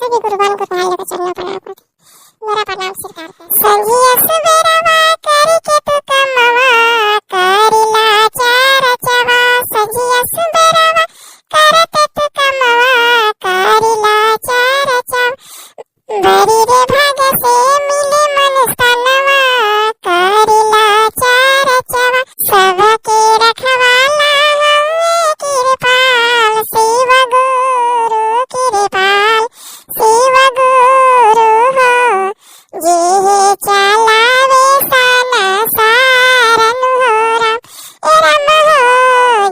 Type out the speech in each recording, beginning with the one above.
सभी गुरुबान को पहाड़ लेकर चलना पड़ा आपको। मेरा प्रणाम स्वीकार कर। संजिया सुबेरवा करी के तू कमवा करिला चार चवा। संजिया सुबेरवा करते तू कमवा करिला चार चवा। बरी रे भाग से मिले मन स्तनवा करिला चार चवा। सबके रखवाला हमें कृपाल शिव गुरु कृपाल शिव गुरु हो। जे चलावे सन सारन हो राम ए राम हो।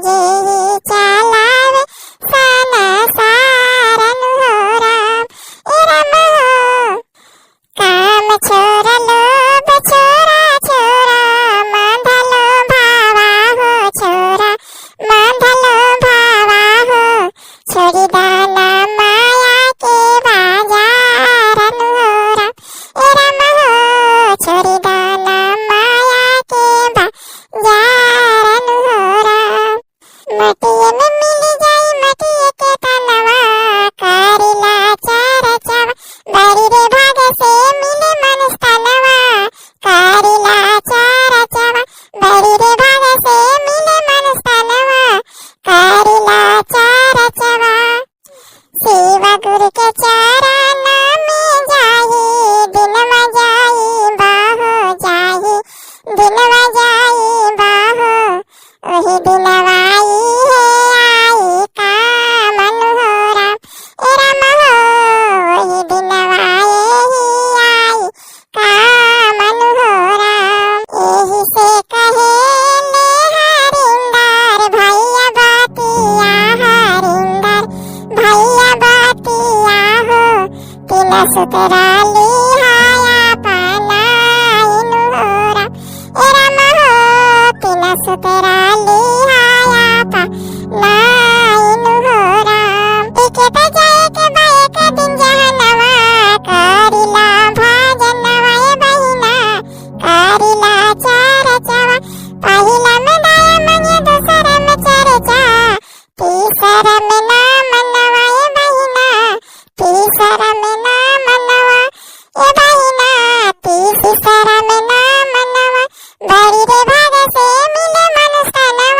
जे चलावे सन सारन हो राम ए राम हो। काम छोरा लोभ छोरा छोरा मांधलो भावा हो। छोरा मांधलो भावा हो। छोड़ी दाना माया के बाजारन हो राम ए राम हो। छोड़ी दाना माया के बाजारन हो राम। मटिए में मिल जाई मटिए के तनवा करिला चार चवा। बड़ी रे भाग से मिले मन स्तनवा करिला चार चवा। बड़ी रे भाग से मिले मन स्तनवा करिला चार चवा। शिव गुरु के चरण में जाई दिनवा जाई बाहो जाई दिनवा जाई बाहो। वही दिनवा आई है आई कामन हो राम ए राम हो। वही दिनवा आई कामन हो राम। यही से कहे ले हरिंदर भैया बातिया हरिंदर भैया बातिया हो। तिला सुतरा लिहाया पनाइन हो राम ए राम हो। तिला सुतरा लिहाया पनाइन हो राम। एके त जाए के बाए के दिन जहनवा करिला भाजनवा ए बहिना करिला चार चवा। पहिला में दाया मंगे दूसर में चर्चा तीसर में ना मनवा ए बहिना तीसर में ना मनवा ए बहिना तीसर में ना मनवा। बड़ी रे भाग से मिले मन स्तनवा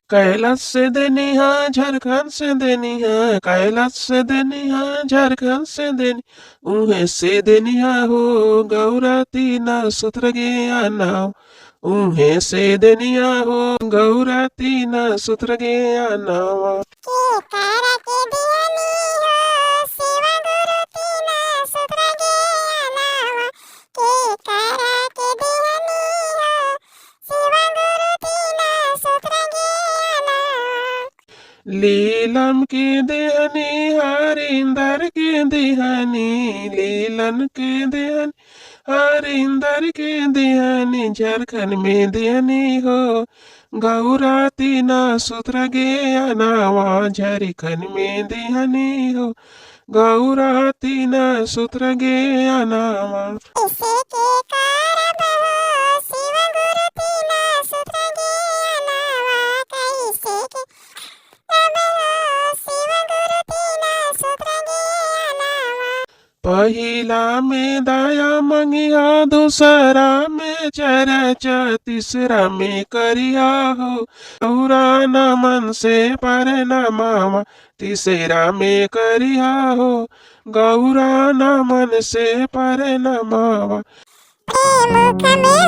कैलाश से देनिहा झारखंड से देनिहा, कैलाश से देनिहा झारखंड से देनी, उहे से देनिहा हो गौरा तीना सूत्र गया नाव, उहे से देनिया हो गौरा तीना सूत्र गया नाव। के करा के दियानी हो शिवा गुरु तीना सूत्र गया नावा, के करा के दियानी हो शिवा गुरु तीना सूत्र गया नावा। लीलम के देहनी हरिंदर के देहनी, लीलन के देहनी हरिंदर के देहनी, झारखंड में देहनी हो गौरा तीना सूत्र गया नावा, झारखंड में देहनी हो गौरा तीना सूत्र गया नावा। इसे के करब हो शिवा गुरु तीना सूत्र गया नावा, कैसे के करब हो शिवा गुरु तीना सूत्र गया नावा। पहिला में दया मंगिया, दूसरा में चर्चा, तीसरा में करिया हो गौरा नमन से पर नमावा, तीसरा में करिया हो गौरा नमन से पर नमावा। प्रेम मुख में